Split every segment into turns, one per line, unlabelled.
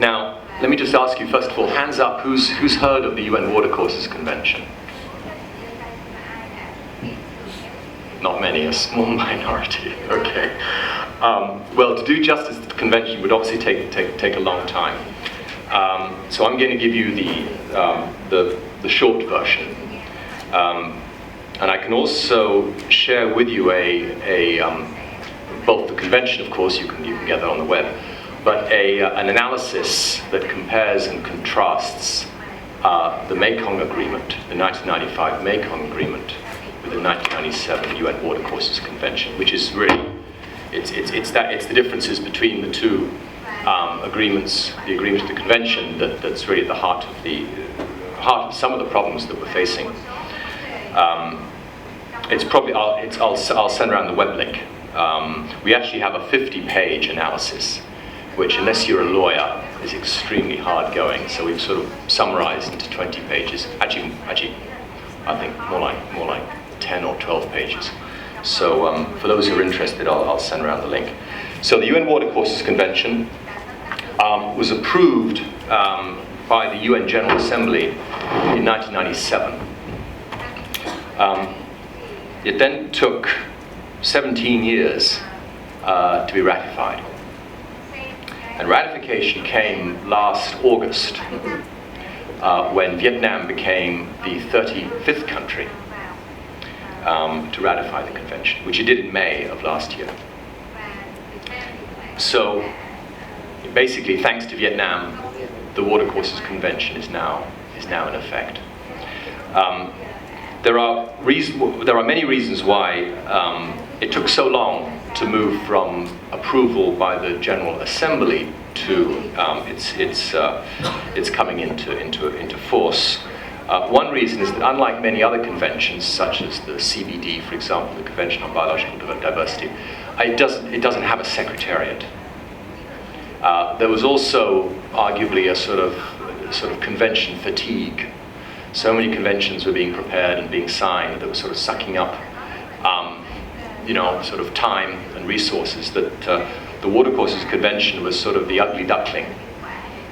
Now, let me just ask you, first of all, hands up, who's heard of the UN Watercourses Convention? Not many, a small minority, okay. Well, to do justice to the convention would obviously take a long time. So I'm going to give you the short version. And I can also share with you both the convention, of course, you can get that on the web, but an analysis that compares and contrasts the Mekong Agreement, the 1995 Mekong Agreement, with the 1997 UN Watercourses Convention, which is really, it's the differences between the two agreements, the agreement and the convention, that's really at the heart of some of the problems that we're facing. It's probably, I'll send around the web link. We actually have a 50-page analysis, which, unless you're a lawyer, is extremely hard going. So we've sort of summarized into 20 pages. Actually, I think more like 10 or 12 pages. So for those who are interested, I'll send around the link. So the UN Watercourses Convention was approved by the UN General Assembly in 1997. It then took 17 years to be ratified. And ratification came last August when Vietnam became the 35th country to ratify the convention, which it did in May of last year. So basically, thanks to Vietnam, the Watercourses Convention is now in effect. There are many reasons why it took so long to move from approval by the General Assembly to its coming into force. One reason is that, unlike many other conventions, such as the CBD, for example, the Convention on Biological Diversity, it doesn't have a secretariat. There was also arguably a sort of convention fatigue. So many conventions were being prepared and being signed that were sort of sucking up, sort of time and resources, that the Watercourses Convention was sort of the ugly duckling.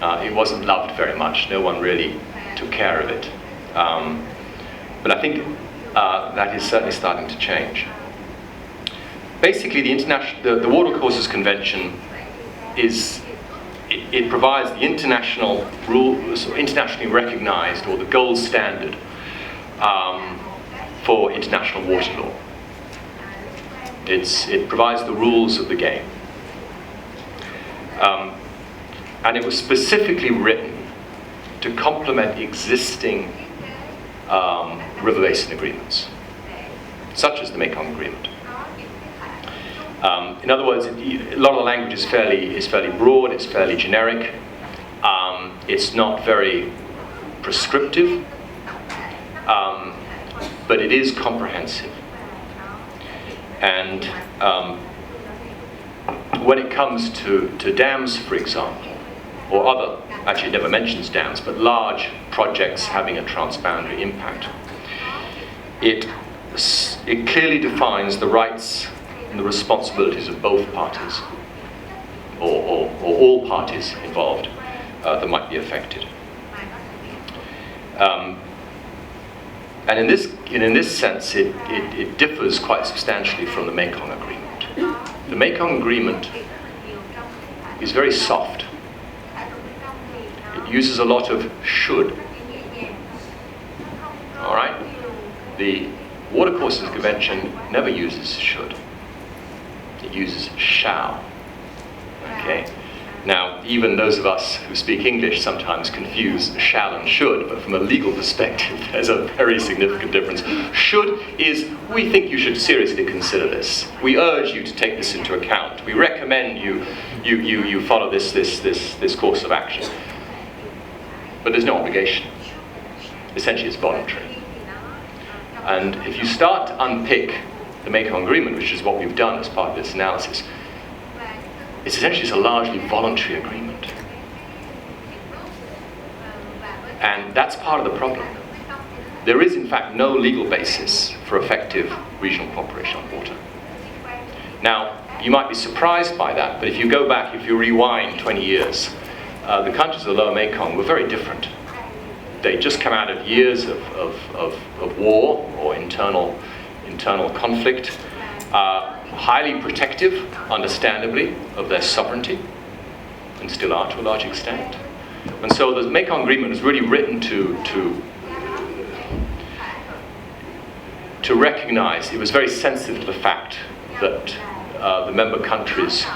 It wasn't loved very much. No one really took care of it. But I think that is certainly starting to change. Basically, the Watercourses Convention it provides the international rules, internationally recognized, or the gold standard for international water law. It provides the rules of the game. And it was specifically written to complement existing river basin agreements, such as the Mekong Agreement. In other words, a lot of the language is fairly broad, it's fairly generic, it's not very prescriptive, but it is comprehensive. And when it comes to dams, for example, or other, actually it never mentions dams, but large projects having a transboundary impact, it clearly defines the rights and the responsibilities of both parties, or all parties involved that might be affected. And in this sense, it differs quite substantially from the Mekong Agreement. The Mekong Agreement is very soft. It uses a lot of should. All right? The Watercourses Convention never uses should. It uses shall. Okay? Now, even those of us who speak English sometimes confuse shall and should, but from a legal perspective, there's a very significant difference. Should is, we think you should seriously consider this. We urge you to take this into account. We recommend you follow this course of action. But there's no obligation. Essentially, it's voluntary. And if you start to unpick the Mekong Agreement, which is what we've done as part of this analysis, it's essentially a largely voluntary agreement. And that's part of the problem. There is, in fact, fact, no legal basis for effective regional cooperation on water. Now, you might be surprised by that, but if you go back, if you rewind 20 years, the countries of the Lower Mekong were very different. They just come out of years of war or internal conflict, highly protective, understandably, of their sovereignty, and still are to a large extent. And so the Mekong Agreement was really written to recognize, it was very sensitive to the fact that the member countries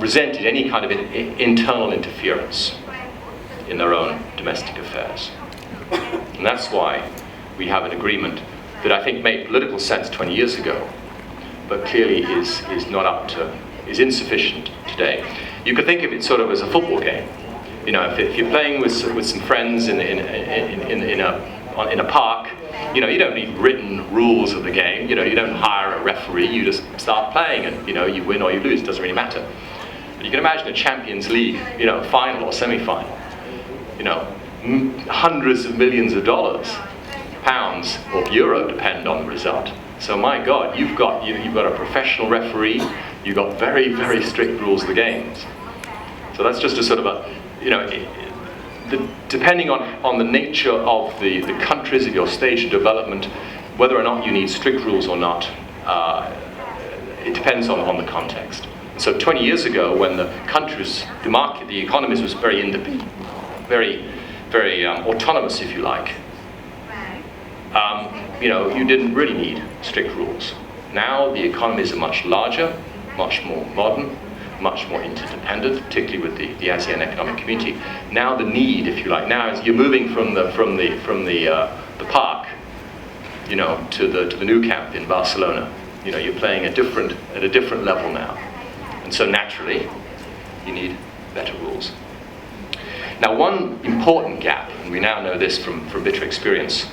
resented any kind of internal interference in their own domestic affairs. And that's why we have an agreement that I think made political sense 20 years ago, but clearly is insufficient today. You could think of it sort of as a football game. You know, if you're playing with some friends in a park, you know, you don't need written rules of the game. You know, you don't hire a referee. You just start playing, and you know, you win or you lose. It doesn't really matter. But you can imagine a Champions League, you know, final or semi-final. You know, hundreds of millions of dollars, pounds or euro depend on the result. So my God, you've got a professional referee. You've got very, very strict rules of the games. So that's just a sort of a, you know, depending on the nature of the countries of your stage of development, whether or not you need strict rules or not, it depends on the context. So 20 years ago, when the countries, the market, the economies was very independent, very autonomous, if you like, you know, you didn't really need strict rules. Now the economies are much larger, much more modern, much more interdependent, particularly with the ASEAN Economic Community. Now the need, if you like, now as you're moving from the park, you know, to the new camp in Barcelona. You know, you're playing at a different level now, and so naturally, you need better rules. Now, one important gap, and we now know this from bitter experience,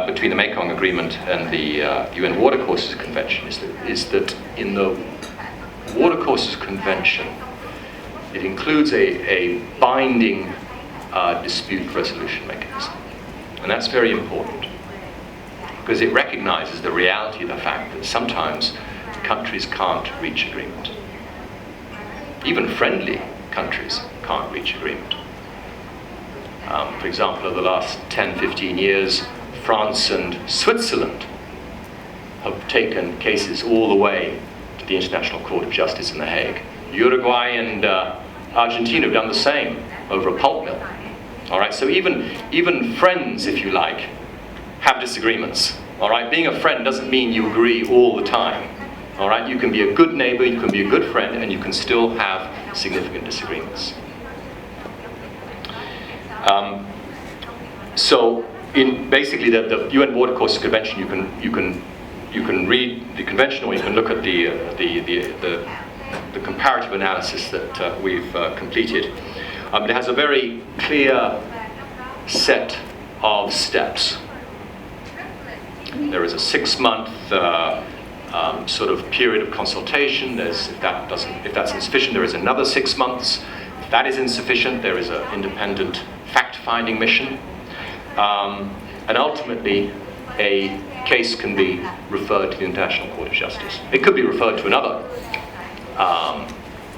between the Mekong Agreement and the UN Watercourses Convention is that in the Watercourses Convention, it includes a binding dispute resolution mechanism. And that's very important, because it recognizes the reality of the fact that sometimes countries can't reach agreement. Even friendly countries can't reach agreement. For example, over the last 10, 15 years, France and Switzerland have taken cases all the way to the International Court of Justice in The Hague. Uruguay and Argentina have done the same over a pulp mill. All right, so even friends, if you like, have disagreements. All right, being a friend doesn't mean you agree all the time. All right, you can be a good neighbor, you can be a good friend, and you can still have significant disagreements. So, in basically the UN Watercourses Convention, you can read the convention, or you can look at the comparative analysis that we've completed. It has a very clear set of steps. There is a 6-month sort of period of consultation. If that's insufficient, there is another 6 months. If that is insufficient, there is an independent fact-finding mission. And ultimately, a case can be referred to the International Court of Justice. It could be referred to another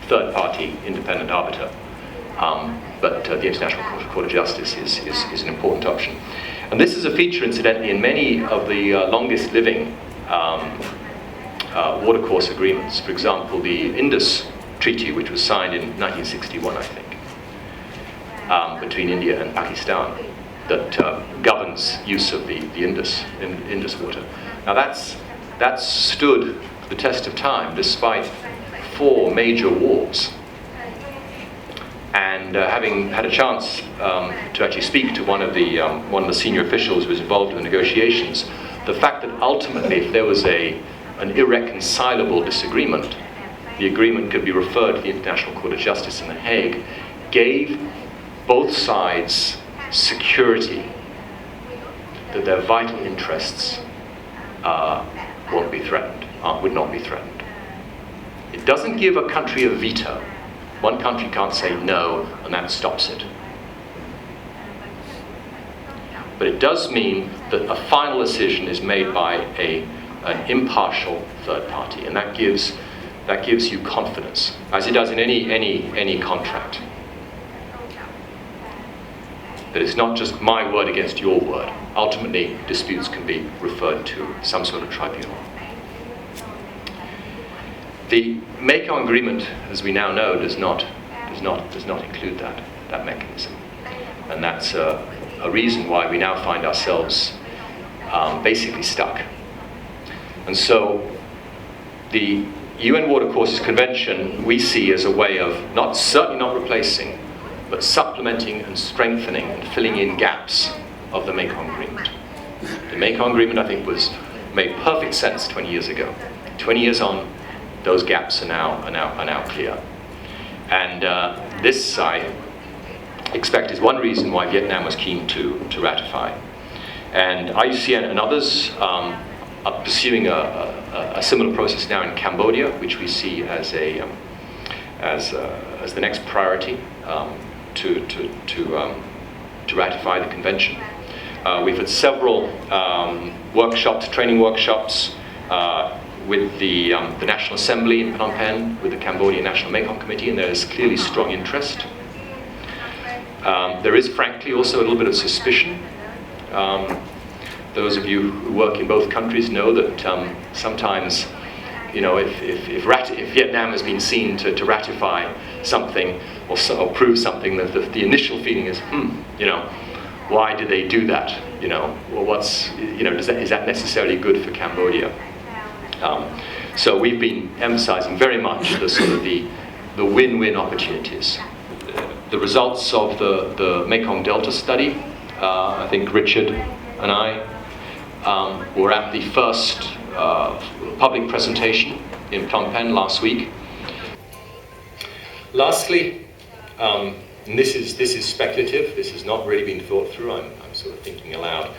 third-party independent arbiter, but the International Court of Justice is an important option. And this is a feature, incidentally, in many of the longest living watercourse agreements. For example, the Indus Treaty, which was signed in 1961, I think, between India and Pakistan, that governs use of the Indus water. Now that's stood the test of time despite 4 major wars. And having had a chance to actually speak to one of the senior officials who was involved in the negotiations, the fact that ultimately, if there was an irreconcilable disagreement, the agreement could be referred to the International Court of Justice in The Hague, gave both sides security that their vital interests would not be threatened. It doesn't give a country a veto. One country can't say no, and that stops it. But it does mean that a final decision is made by an impartial third party, and that gives you confidence, as it does in any contract. That it's not just my word against your word. Ultimately, disputes can be referred to some sort of tribunal. The Mekong Agreement, as we now know, does not include that mechanism, and that's a reason why we now find ourselves basically stuck. And so, the UN Watercourses Convention we see as a way of certainly not replacing, but supplementing and strengthening and filling in gaps of the Mekong Agreement. The Mekong Agreement, I think, made perfect sense 20 years ago. 20 years on, those gaps are now clear. And this, I expect, is one reason why Vietnam was keen to ratify. And IUCN and others are pursuing a similar process now in Cambodia, which we see as the next priority to ratify the convention. We've had several training workshops with the National Assembly in Phnom Penh, with the Cambodian National Mekong Committee, and there is clearly strong interest. There is, frankly, also a little bit of suspicion. Those of you who work in both countries know that sometimes, if Vietnam has been seen to ratify something or prove something, that the initial feeling is, why did they do that? Is that necessarily good for Cambodia? So we've been emphasizing very much the win-win opportunities. The results of the Mekong Delta study, I think Richard and I were at the first public presentation in Phnom Penh last week. Lastly, and this is speculative, this has not really been thought through, I'm sort of thinking aloud.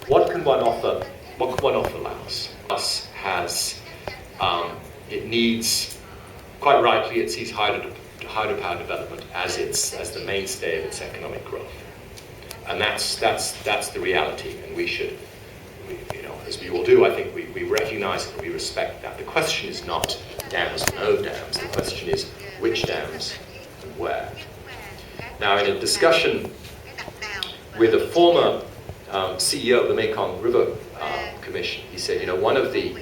What can one offer Laos? Laos has, it needs, quite rightly, it sees hydropower development as the mainstay of its economic growth. And that's the reality, and we should, as we all do, I think we recognize and we respect that. The question is not dams or no dams, the question is which dams and where. Now, in a discussion with a former CEO of the Mekong River Commission, he said, one of the,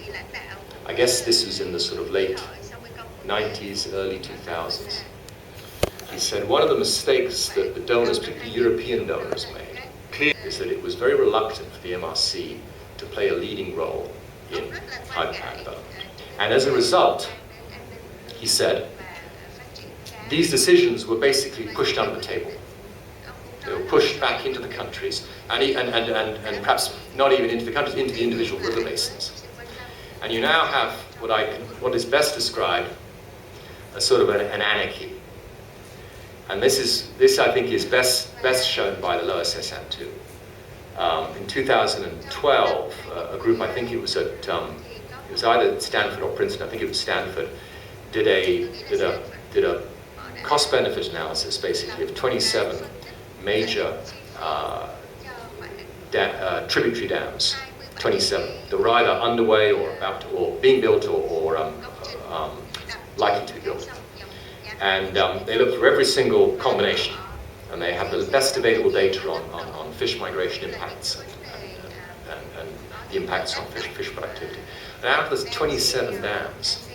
I guess this was in the sort of late 90s, early 2000s, he said one of the mistakes that the donors, particularly European donors, made clear is that it was very reluctant for the MRC to play a leading role in hydropower development. And as a result, he said, these decisions were basically pushed under the table. They were pushed back into the countries, and perhaps not even into the countries, into the individual river basins. And you now have what is best described as sort of an anarchy. And this I think is best shown by the Lower Sessan-2. In 2012, a group, I think it was either Stanford or Princeton, I think it was Stanford, did a cost-benefit analysis basically of 27 major tributary dams, 27 that were either underway or about to, or being built or likely to be built. And they looked through every single combination, and they have the best available data on fish migration impacts and the impacts on fish productivity. And out of those 27 dams,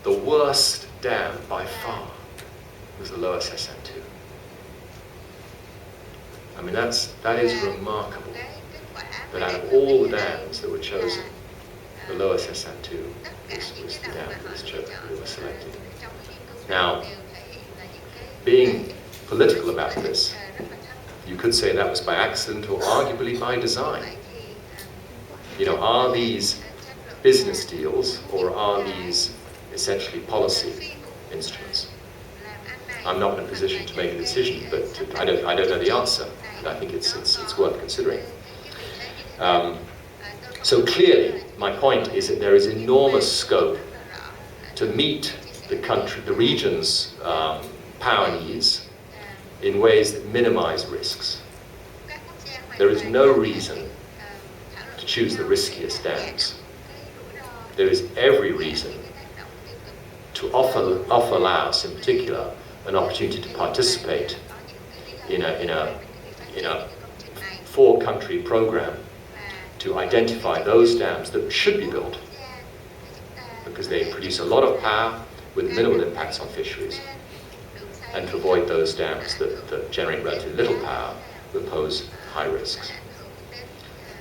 the worst dam by far was the Lower Sessan-2. I mean, that is remarkable, that out of all the dams that were chosen, the Lower Sessan-2 was the dam that was chosen, that was selected. Now, being political about this, you could say that was by accident or arguably by design. Are these business deals or are these essentially policy instruments? I'm not in a position to make a decision, but I don't know the answer, and I think it's worth considering. So clearly, my point is that there is enormous scope to meet the region's power needs
in ways that minimize risks. There is no reason to choose the riskiest dams. There is every reason to offer Laos in particular an opportunity to participate in a four-country program to identify those dams that should be built, because they produce a lot of power with minimal impacts on fisheries, and to avoid those dams that generate relatively little power but pose high risks.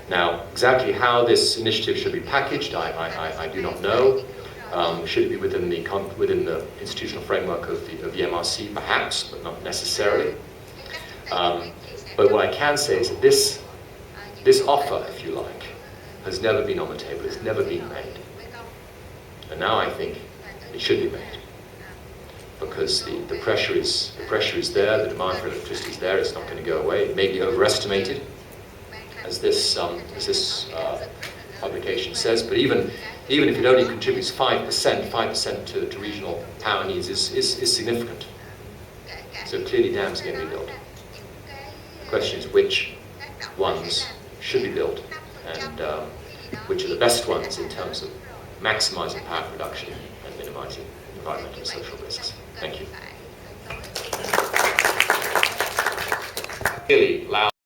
Now, exactly how this initiative should be packaged, I do not know. Should it be within the institutional framework of the MRC, perhaps, but not necessarily. But what I can say is that this offer, if you like, has never been on the table. It's never been made, and now I think it should be made, because the pressure is there. The demand for electricity is there. It's not going to go away. It may be overestimated, as this publication says. But even if it only contributes 5% to regional power needs is significant. So clearly dams are going to be built. The question is which ones should be built, and which are the best ones in terms of maximizing power production and minimizing environmental and social risks. Thank you. Clearly,